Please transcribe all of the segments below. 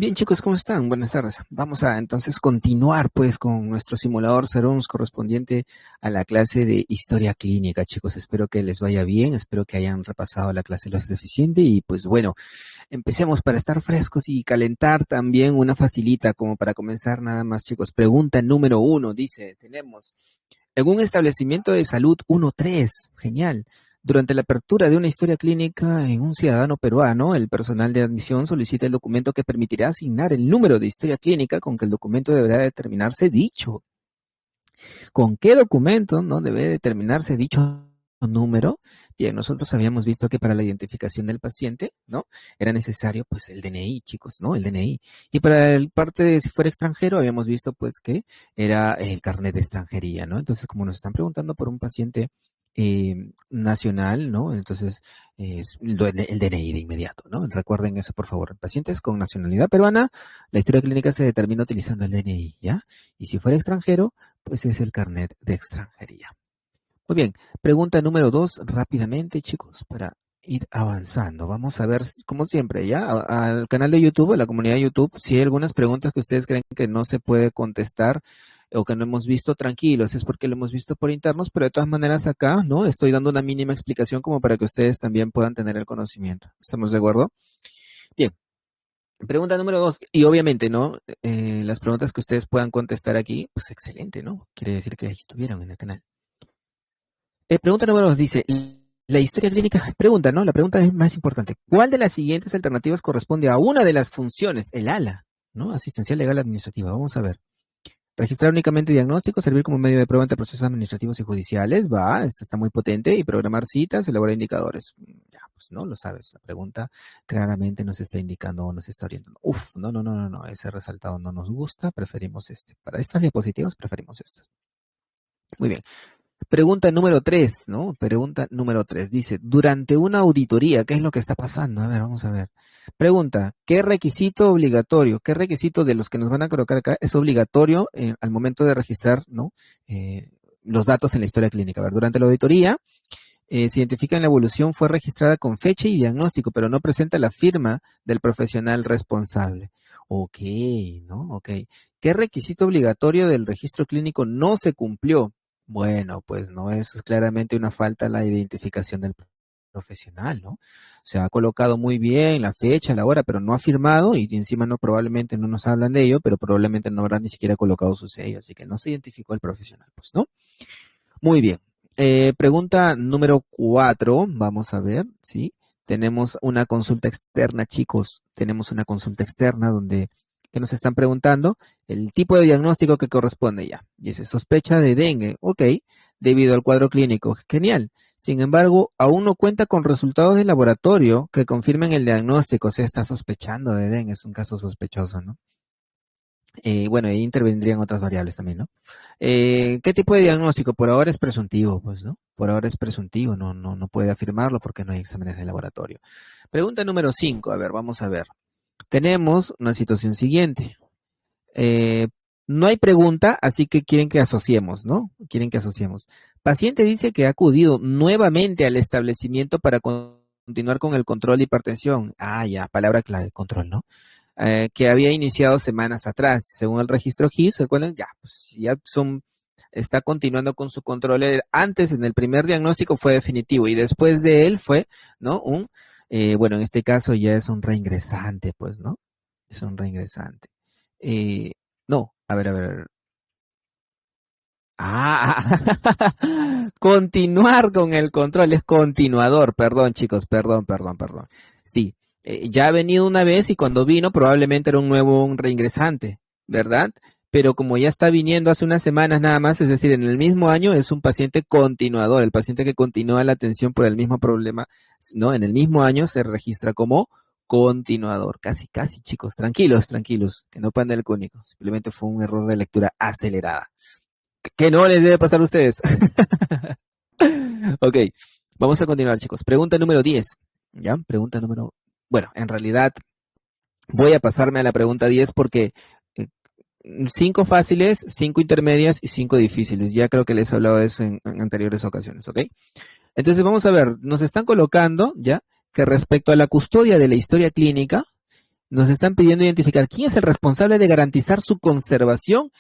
Bien, chicos, ¿cómo están? Buenas tardes. Vamos a entonces continuar pues con nuestro simulador Serums correspondiente a la clase de historia clínica, chicos. Espero que les vaya bien, espero que hayan repasado la clase lo suficiente y pues bueno, empecemos para estar frescos y calentar también una facilita como para comenzar nada más, chicos. Pregunta número 1, dice, tenemos, en un establecimiento de salud 1-3, genial. Durante la apertura de una historia clínica en un ciudadano peruano, el personal de admisión solicita el documento que permitirá asignar el número de historia clínica con que el documento deberá determinarse dicho. ¿Con qué documento no debe determinarse dicho número? Bien, nosotros habíamos visto que para la identificación del paciente, ¿no? Era necesario, pues, el DNI, chicos, ¿no? El DNI. Y para el parte de si fuera extranjero, habíamos visto, pues, que era el carnet de extranjería, ¿no? Entonces, como nos están preguntando por un paciente nacional, ¿no? Entonces, el DNI de inmediato, ¿no? Recuerden eso, por favor. Pacientes con nacionalidad peruana, la historia clínica se determina utilizando el DNI, ¿ya? Y si fuera extranjero, pues es el carnet de extranjería. Muy bien, pregunta número 2, rápidamente, chicos, para ir avanzando. Vamos a ver, como siempre, ya, al canal de YouTube, a la comunidad de YouTube, si hay algunas preguntas que ustedes creen que no se puede contestar o que no hemos visto, tranquilos, es porque lo hemos visto por internos, pero de todas maneras acá, ¿no? Estoy dando una mínima explicación como para que ustedes también puedan tener el conocimiento. ¿Estamos de acuerdo? Bien. Pregunta número 2, y obviamente, ¿no? Las preguntas que ustedes puedan contestar aquí, pues excelente, ¿no? Quiere decir que estuvieron en el canal. Pregunta número 2 dice, la historia clínica, pregunta, ¿no? La pregunta es más importante. ¿Cuál de las siguientes alternativas corresponde a una de las funciones, el ALA, ¿no? Asistencial Legal Administrativa? Vamos a ver. Registrar únicamente diagnósticos, servir como medio de prueba ante procesos administrativos y judiciales, va, esto está muy potente, y programar citas, elaborar indicadores. Ya, pues no lo sabes, la pregunta claramente nos está indicando o nos está orientando. Uf, no, ese resaltado no nos gusta, preferimos este. Para estas diapositivas preferimos estas. Muy bien. Pregunta número 3, ¿no? Pregunta número 3. Dice, durante una auditoría, ¿qué es lo que está pasando? A ver, vamos a ver. Pregunta, ¿qué requisito obligatorio, qué requisito de los que nos van a colocar acá es obligatorio al momento de registrar, ¿no? Los datos en la historia clínica? A ver, durante la auditoría se identifica en la evolución, fue registrada con fecha y diagnóstico, pero no presenta la firma del profesional responsable. Ok, ¿no? Ok. ¿Qué requisito obligatorio del registro clínico no se cumplió? Bueno, pues no, eso es claramente una falta a la identificación del profesional, ¿no? Se ha colocado muy bien la fecha, la hora, pero no ha firmado y encima no, probablemente no nos hablan de ello, pero probablemente no habrá ni siquiera colocado su sello, así que no se identificó el profesional, pues, ¿no? Muy bien. Pregunta número 4, vamos a ver, ¿sí? Tenemos una consulta externa, chicos. Tenemos una consulta externa donde que nos están preguntando el tipo de diagnóstico que corresponde ya. Dice, sospecha de dengue, ok, debido al cuadro clínico, genial. Sin embargo, aún no cuenta con resultados de laboratorio que confirmen el diagnóstico, se está sospechando de dengue, es un caso sospechoso, ¿no? Bueno, ahí intervendrían otras variables también, ¿no? ¿Qué tipo de diagnóstico? Por ahora es presuntivo, pues, ¿no? Por ahora es presuntivo, no puede afirmarlo porque no hay exámenes de laboratorio. Pregunta número 5, a ver, vamos a ver. Tenemos una situación siguiente. No hay pregunta, así que quieren que asociemos, ¿no? Quieren que asociemos. Paciente dice que ha acudido nuevamente al establecimiento para continuar con el control de hipertensión. Ah, ya, palabra clave, control, ¿no? Que había iniciado semanas atrás. Según el registro GIS, ¿se acuerdan? Ya, pues ya está continuando con su control. Antes, en el primer diagnóstico fue definitivo y después de él fue, ¿no? Bueno, en este caso ya es un reingresante, pues, ¿no? Es un reingresante. No, a ver. Ah, continuar con el control, es continuador, perdón chicos, perdón. Sí, ya ha venido una vez y cuando vino probablemente era un reingresante, ¿verdad? Pero como ya está viniendo hace unas semanas nada más, es decir, en el mismo año es un paciente continuador, el paciente que continúa la atención por el mismo problema, ¿no? En el mismo año se registra como continuador, casi, chicos, tranquilos, que no panda el cónico, simplemente fue un error de lectura acelerada. Que no les debe pasar a ustedes. Ok, vamos a continuar, chicos. Pregunta número 10. ¿Ya? Pregunta número... Bueno, en realidad voy a pasarme a la pregunta 10 porque 5 fáciles, 5 intermedias y 5 difíciles. Ya creo que les he hablado de eso en anteriores ocasiones, ¿ok? Entonces vamos a ver, nos están colocando, ¿ya? Que respecto a la custodia de la historia clínica, nos están pidiendo identificar quién es el responsable de garantizar su conservación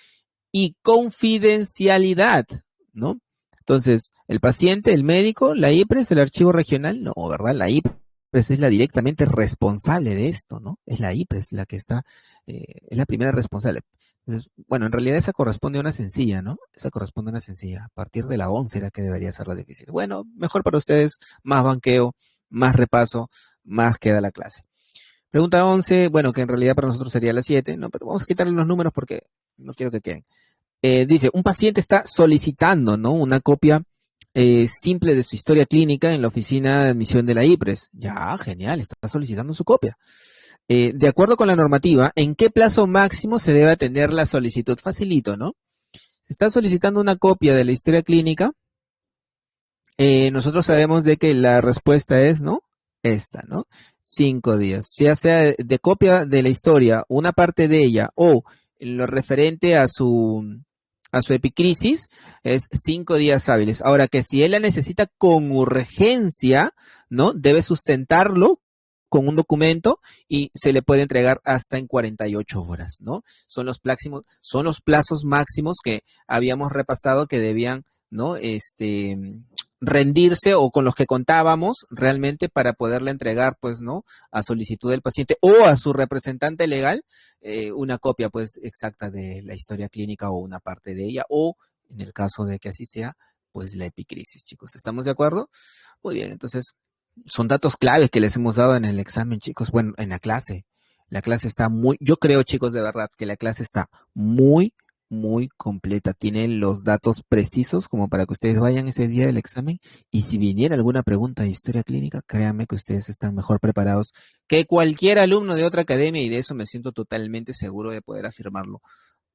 y confidencialidad, ¿no? Entonces, el paciente, el médico, la IPRES, el archivo regional, no, ¿verdad? La IPRES es la directamente responsable de esto, ¿no? Es la IPRES la que está, es la primera responsable. Entonces, bueno, en realidad esa corresponde a una sencilla, ¿no? Esa corresponde a una sencilla. A partir de la 11 era que debería ser la difícil. Bueno, mejor para ustedes, más banqueo, más repaso, más queda la clase. Pregunta 11, bueno, que en realidad para nosotros sería la 7, ¿no? Pero vamos a quitarle los números porque no quiero que queden. Dice, un paciente está solicitando, ¿no? Una copia simple de su historia clínica en la oficina de admisión de la IPRES. Ya, genial, está solicitando su copia. De acuerdo con la normativa, ¿en qué plazo máximo se debe atender la solicitud? Facilito, ¿no? Se está solicitando una copia de la historia clínica. Nosotros sabemos de que la respuesta es, ¿no? Esta, ¿no? 5 días. Ya sea de copia de la historia, una parte de ella, o en lo referente a su epicrisis, es 5 días hábiles. Ahora que si él la necesita con urgencia, ¿no? Debe sustentarlo con un documento y se le puede entregar hasta en 48 horas, ¿no? Son los plazos máximos que habíamos repasado que debían, ¿no? Rendirse o con los que contábamos realmente para poderle entregar, pues, ¿no? A solicitud del paciente o a su representante legal una copia, pues, exacta de la historia clínica o una parte de ella o, en el caso de que así sea, pues, la epicrisis, chicos. ¿Estamos de acuerdo? Muy bien, entonces, son datos claves que les hemos dado en el examen, chicos. Bueno, en la clase. La clase está yo creo, chicos, de verdad, que la clase está muy completa. Tiene los datos precisos como para que ustedes vayan ese día del examen y si viniera alguna pregunta de historia clínica, créanme que ustedes están mejor preparados que cualquier alumno de otra academia y de eso me siento totalmente seguro de poder afirmarlo.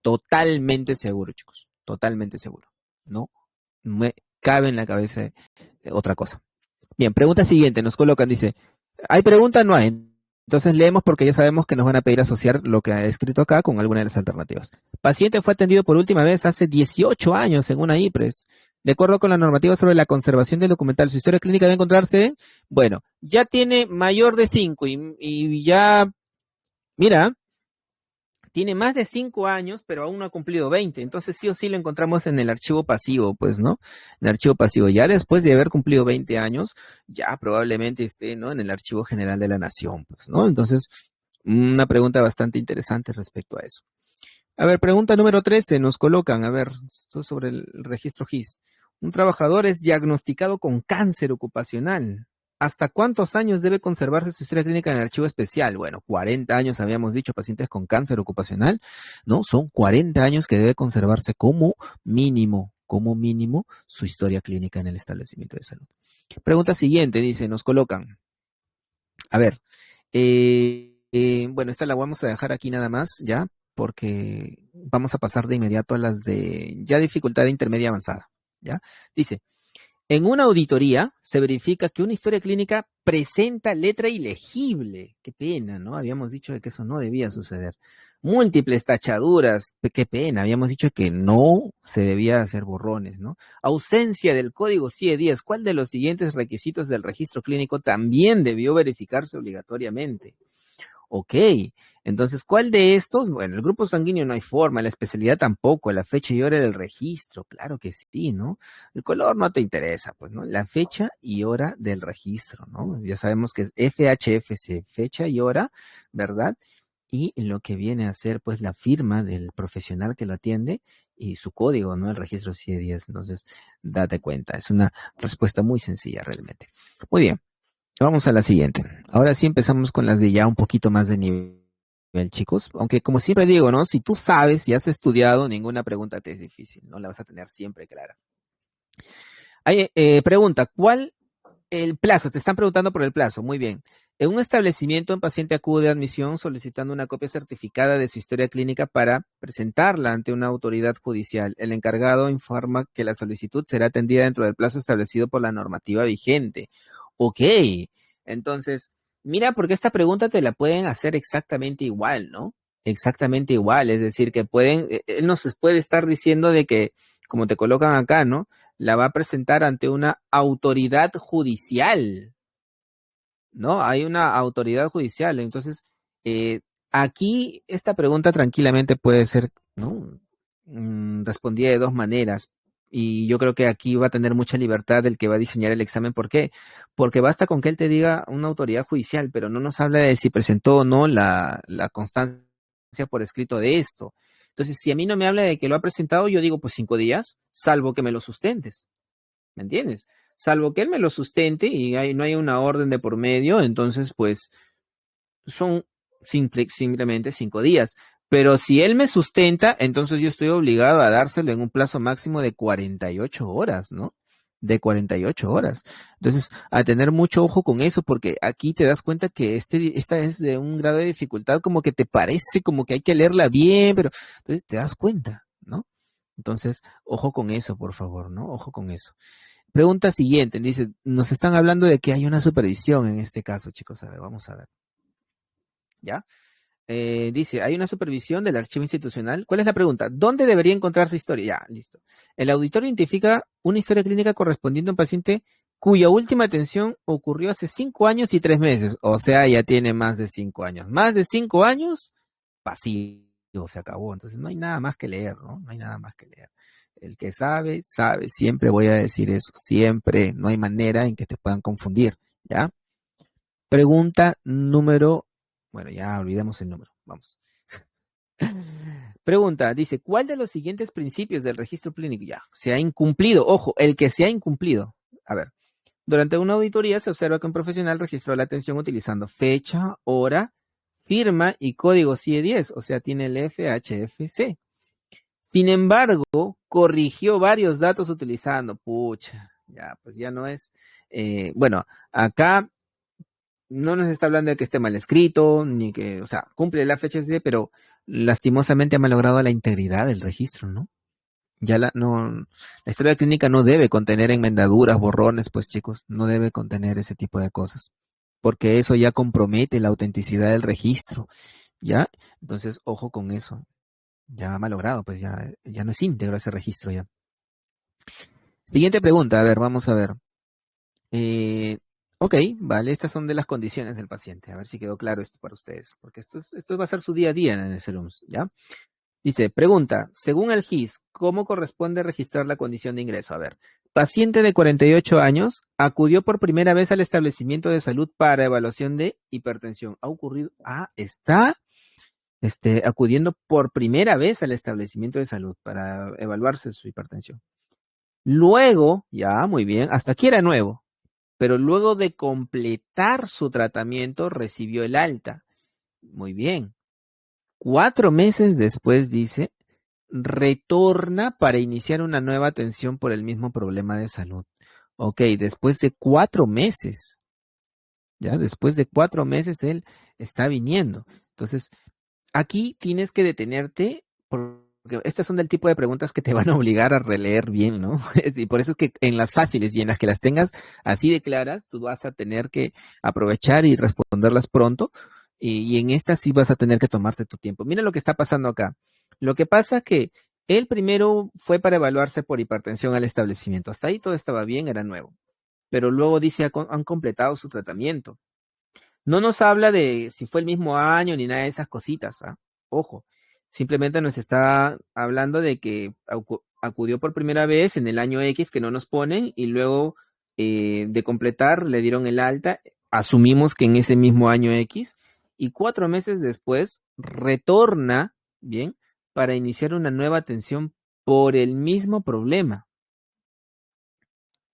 Totalmente seguro, chicos. Totalmente seguro. No me cabe en la cabeza otra cosa. Bien, pregunta siguiente. Nos colocan, dice, ¿hay pregunta? No hay. Entonces leemos porque ya sabemos que nos van a pedir asociar lo que ha escrito acá con alguna de las alternativas. Paciente fue atendido por última vez hace 18 años en una IPRES. De acuerdo con la normativa sobre la conservación del documental, su historia clínica debe encontrarse en, bueno, ya tiene mayor de 5 y ya, mira, tiene más de 5 años, pero aún no ha cumplido 20. Entonces sí o sí lo encontramos en el archivo pasivo, pues, ¿no? En el archivo pasivo. Ya después de haber cumplido 20 años, ya probablemente esté, ¿no? En el archivo general de la nación, pues, ¿no? Entonces, una pregunta bastante interesante respecto a eso. A ver, pregunta número 13. Nos colocan, a ver, esto es sobre el registro GIS. Un trabajador es diagnosticado con cáncer ocupacional. ¿Hasta cuántos años debe conservarse su historia clínica en el archivo especial? Bueno, 40 años habíamos dicho, pacientes con cáncer ocupacional, ¿no? Son 40 años que debe conservarse como mínimo, su historia clínica en el establecimiento de salud. Pregunta siguiente, dice, nos colocan. A ver, bueno, esta la vamos a dejar aquí nada más, ¿ya? Porque vamos a pasar de inmediato a las de ya dificultad intermedia avanzada, ¿ya? Dice, en una auditoría se verifica que una historia clínica presenta letra ilegible. Qué pena, ¿no? Habíamos dicho de que eso no debía suceder. Múltiples tachaduras. Qué pena. Habíamos dicho que no se debía hacer borrones, ¿no? Ausencia del código CIE-10. ¿Cuál de los siguientes requisitos del registro clínico también debió verificarse obligatoriamente? Ok, entonces, ¿cuál de estos? Bueno, el grupo sanguíneo no hay forma, la especialidad tampoco, la fecha y hora del registro, claro que sí, ¿no? El color no te interesa, pues, ¿no? La fecha y hora del registro, ¿no? Ya sabemos que es FHFC, fecha y hora, ¿verdad? Y lo que viene a ser, pues, la firma del profesional que lo atiende y su código, ¿no? El registro CIE-10, entonces, date cuenta, es una respuesta muy sencilla realmente. Muy bien. Vamos a la siguiente. Ahora sí empezamos con las de ya un poquito más de nivel, chicos. Aunque como siempre digo, ¿no? Si tú sabes y has estudiado, ninguna pregunta te es difícil, ¿no? La vas a tener siempre clara. Hay, pregunta, ¿cuál el plazo? Te están preguntando por el plazo. Muy bien. En un establecimiento, un paciente acude a admisión solicitando una copia certificada de su historia clínica para presentarla ante una autoridad judicial. El encargado informa que la solicitud será atendida dentro del plazo establecido por la normativa vigente. Ok, entonces, mira, porque esta pregunta te la pueden hacer exactamente igual, ¿no? Exactamente igual, es decir, que pueden, él nos puede estar diciendo de que, como te colocan acá, ¿no? La va a presentar ante una autoridad judicial, ¿no? Hay una autoridad judicial, entonces Eh, Aquí esta pregunta tranquilamente puede ser, ¿no? Respondida de dos maneras. Y yo creo que aquí va a tener mucha libertad el que va a diseñar el examen. ¿Por qué? Porque basta con que él te diga una autoridad judicial, pero no nos habla de si presentó o no la constancia por escrito de esto. Entonces, si a mí no me habla de que lo ha presentado, yo digo, pues 5 días, salvo que me lo sustentes. ¿Me entiendes? Salvo que él me lo sustente y no hay una orden de por medio, entonces, pues son simplemente 5 días. Pero si él me sustenta, entonces yo estoy obligado a dárselo en un plazo máximo de 48 horas, ¿no? De 48 horas. Entonces, a tener mucho ojo con eso, porque aquí te das cuenta que esta es de un grado de dificultad como que te parece como que hay que leerla bien, pero entonces te das cuenta, ¿no? Entonces, ojo con eso, por favor, ¿no? Ojo con eso. Pregunta siguiente, dice, nos están hablando de que hay una supervisión en este caso, chicos. A ver, vamos a ver. ¿Ya? Dice, hay una supervisión del archivo institucional. ¿Cuál es la pregunta? ¿Dónde debería encontrarse historia? Ya, listo. El auditor identifica una historia clínica correspondiente a un paciente cuya última atención ocurrió hace 5 años y 3 meses. O sea, ya tiene más de 5 años. Más de 5 años, pasivo, se acabó. Entonces no hay nada más que leer, ¿no? No hay nada más que leer. El que sabe, sabe. Siempre voy a decir eso. Siempre. No hay manera en que te puedan confundir, ¿ya? Pregunta número, bueno, ya olvidemos el número, vamos. Pregunta, dice, ¿cuál de los siguientes principios del registro clínico ya se ha incumplido? Ojo, el que se ha incumplido. A ver, durante una auditoría se observa que un profesional registró la atención utilizando fecha, hora, firma y código CIE-10, o sea, tiene el FHFC. Sin embargo, corrigió varios datos utilizando, pucha, ya, pues ya no es, bueno, acá no nos está hablando de que esté mal escrito, ni que, o sea, cumple la fecha, pero lastimosamente ha malogrado la integridad del registro, ¿no? Ya la historia clínica no debe contener enmendaduras, borrones, pues chicos, no debe contener ese tipo de cosas, porque eso ya compromete la autenticidad del registro, ¿ya? Entonces, ojo con eso, ya ha malogrado, pues ya no es íntegro ese registro ya. Siguiente pregunta, a ver, vamos a ver. Eh, ok, vale, estas son de las condiciones del paciente. A ver si quedó claro esto para ustedes, porque esto va a ser su día a día en el SELUMS, ¿ya? Dice, pregunta, según el GIS, ¿cómo corresponde registrar la condición de ingreso? A ver, paciente de 48 años acudió por primera vez al establecimiento de salud para evaluación de hipertensión. Ha ocurrido, está acudiendo por primera vez al establecimiento de salud para evaluarse su hipertensión. Luego, ya, muy bien, hasta aquí era nuevo, pero luego de completar su tratamiento recibió el alta. Muy bien. 4 meses después, dice, retorna para iniciar una nueva atención por el mismo problema de salud. Ok, después de 4 meses, ya, después de 4 meses él está viniendo. Entonces, aquí tienes que detenerte porque estas son del tipo de preguntas que te van a obligar a releer bien, ¿no? Y por eso es que en las fáciles y en las que las tengas así de claras, tú vas a tener que aprovechar y responderlas pronto. Y en estas sí vas a tener que tomarte tu tiempo. Mira lo que está pasando acá. Lo que pasa es que él primero fue para evaluarse por hipertensión al establecimiento. Hasta ahí todo estaba bien, era nuevo. Pero luego dice, han completado su tratamiento. No nos habla de si fue el mismo año ni nada de esas cositas, ¿ah? Ojo, simplemente nos está hablando de que acudió por primera vez en el año X que no nos ponen y luego de completar le dieron el alta, asumimos que en ese mismo año X y 4 meses después retorna, ¿bien? Para iniciar una nueva atención por el mismo problema,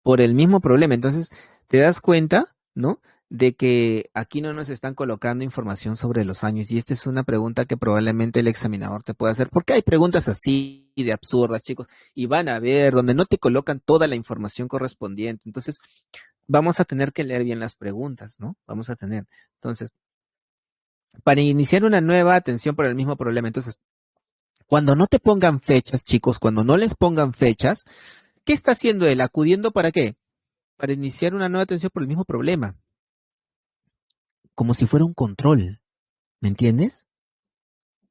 por el mismo problema. Entonces, te das cuenta, ¿no? De que aquí no nos están colocando información sobre los años. Y esta es una pregunta que probablemente el examinador te pueda hacer. Porque hay preguntas así de absurdas, chicos, y van a ver donde no te colocan toda la información correspondiente. Entonces, vamos a tener que leer bien las preguntas, ¿no? Vamos a tener. Entonces, para iniciar una nueva atención por el mismo problema. Entonces, cuando no te pongan fechas, chicos, cuando no les pongan fechas, ¿qué está haciendo él? ¿Acudiendo para qué? Para iniciar una nueva atención por el mismo problema, como si fuera un control, ¿me entiendes?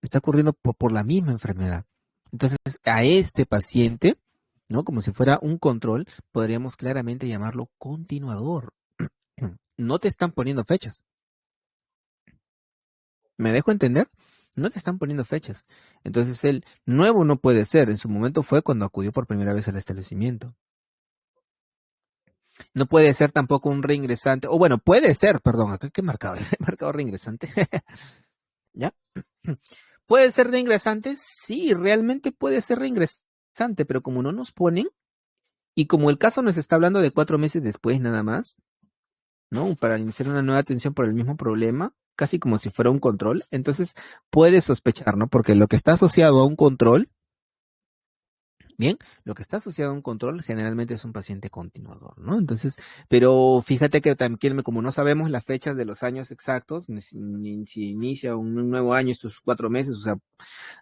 Está ocurriendo por la misma enfermedad. Entonces, a este paciente, ¿no? Como si fuera un control, podríamos claramente llamarlo continuador. No te están poniendo fechas. ¿Me dejo entender? No te están poniendo fechas. Entonces el nuevo no puede ser. En su momento fue cuando acudió por primera vez al establecimiento. No puede ser tampoco un reingresante. O bueno, puede ser, perdón, acá que he marcado, he marcado reingresante. ¿Ya? ¿Puede ser reingresante? Sí, realmente puede ser reingresante, pero como no nos ponen, y como el caso nos está hablando de 4 meses después nada más, ¿no? Para iniciar una nueva atención por el mismo problema, casi como si fuera un control, entonces puedes sospechar, ¿no? Porque lo que está asociado a un control, bien, lo que está asociado a un control generalmente es un paciente continuador, ¿no? Entonces, pero fíjate que también, como no sabemos las fechas de los años exactos, ni si inicia un nuevo año estos 4 meses, o sea,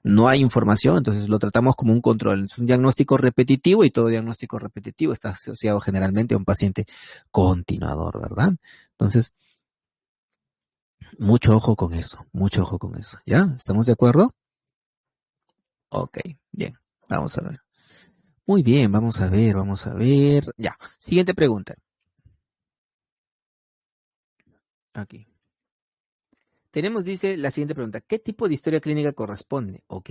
no hay información, entonces lo tratamos como un control. Es un diagnóstico repetitivo y todo diagnóstico repetitivo está asociado generalmente a un paciente continuador, ¿verdad? Entonces, mucho ojo con eso, mucho ojo con eso. ¿Ya? ¿Estamos de acuerdo? Ok, bien, vamos a ver. Muy bien, vamos a ver, vamos a ver. Ya, siguiente pregunta. Aquí. Tenemos, dice, la siguiente pregunta. ¿Qué tipo de historia clínica corresponde? Ok,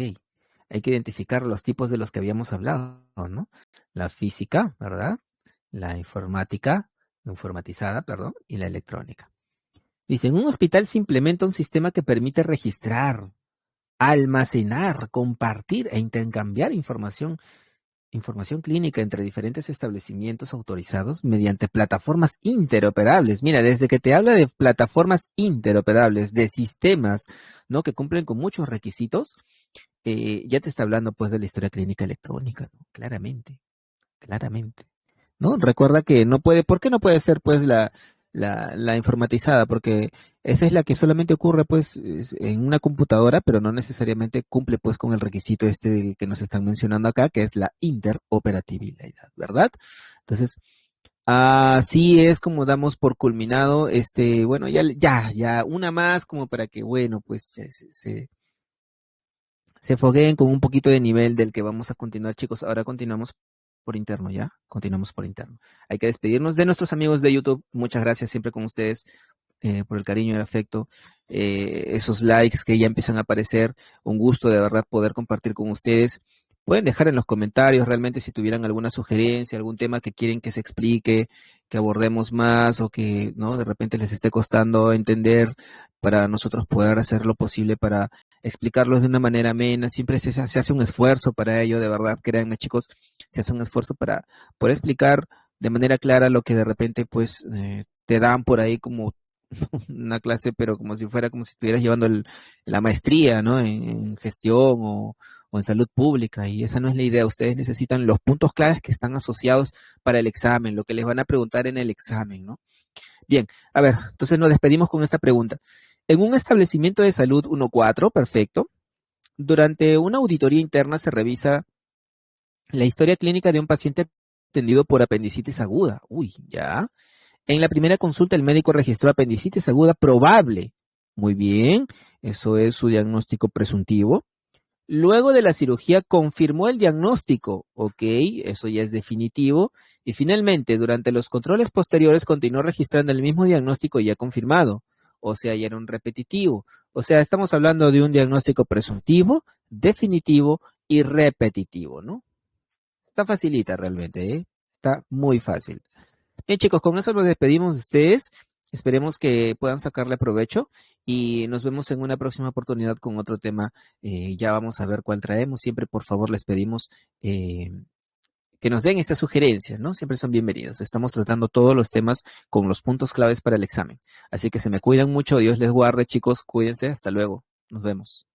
hay que identificar los tipos de los que habíamos hablado, ¿no? La física, ¿verdad? La informática, informatizada, perdón, y la electrónica. Dice, en un hospital se implementa un sistema que permite registrar, almacenar, compartir e intercambiar información clínica entre diferentes establecimientos autorizados mediante plataformas interoperables. Mira, desde que te habla de plataformas interoperables, de sistemas, ¿no? Que cumplen con muchos requisitos, ya te está hablando pues de la historia clínica electrónica, ¿no? Claramente, claramente. ¿No? Recuerda que no puede, ¿por qué no puede ser pues la informatizada? Porque esa es la que solamente ocurre pues en una computadora, pero no necesariamente cumple pues con el requisito este que nos están mencionando acá, que es la interoperabilidad, ¿verdad? Entonces, así es como damos por culminado bueno, ya, una más como para que, bueno, pues se fogueen con un poquito de nivel del que vamos a continuar, chicos. Ahora continuamos por interno, ¿ya? Continuamos por interno. Hay que despedirnos de nuestros amigos de YouTube. Muchas gracias siempre con ustedes por el cariño y el afecto. Esos likes que ya empiezan a aparecer. Un gusto de verdad poder compartir con ustedes. Pueden dejar en los comentarios realmente si tuvieran alguna sugerencia, algún tema que quieren que se explique, que abordemos más o que no de repente les esté costando entender para nosotros poder hacer lo posible para explicarlos de una manera amena. Siempre se hace un esfuerzo para ello, de verdad, créanme chicos, se hace un esfuerzo para poder explicar de manera clara lo que de repente pues te dan por ahí como una clase, pero como si fuera como si estuvieras llevando la maestría, ¿no? En gestión o en salud pública, y esa no es la idea. Ustedes necesitan los puntos claves que están asociados para el examen, lo que les van a preguntar en el examen, ¿no? Bien, a ver, entonces nos despedimos con esta pregunta. En un establecimiento de salud 1-4, perfecto, durante una auditoría interna se revisa la historia clínica de un paciente atendido por apendicitis aguda. Uy, ya. En la primera consulta el médico registró apendicitis aguda probable. Muy bien, eso es su diagnóstico presuntivo. Luego de la cirugía confirmó el diagnóstico. Ok, eso ya es definitivo. Y finalmente, durante los controles posteriores continuó registrando el mismo diagnóstico ya confirmado. O sea, ya era un repetitivo. O sea, estamos hablando de un diagnóstico presuntivo, definitivo y repetitivo, ¿no? Está facilita realmente, ¿eh? Está muy fácil. Bien, chicos, con eso nos despedimos de ustedes. Esperemos que puedan sacarle provecho y nos vemos en una próxima oportunidad con otro tema. Ya vamos a ver cuál traemos. Siempre, por favor, les pedimos que nos den esas sugerencias, ¿no? Siempre son bienvenidos. Estamos tratando todos los temas con los puntos claves para el examen. Así que se me cuidan mucho. Dios les guarde, chicos. Cuídense. Hasta luego. Nos vemos.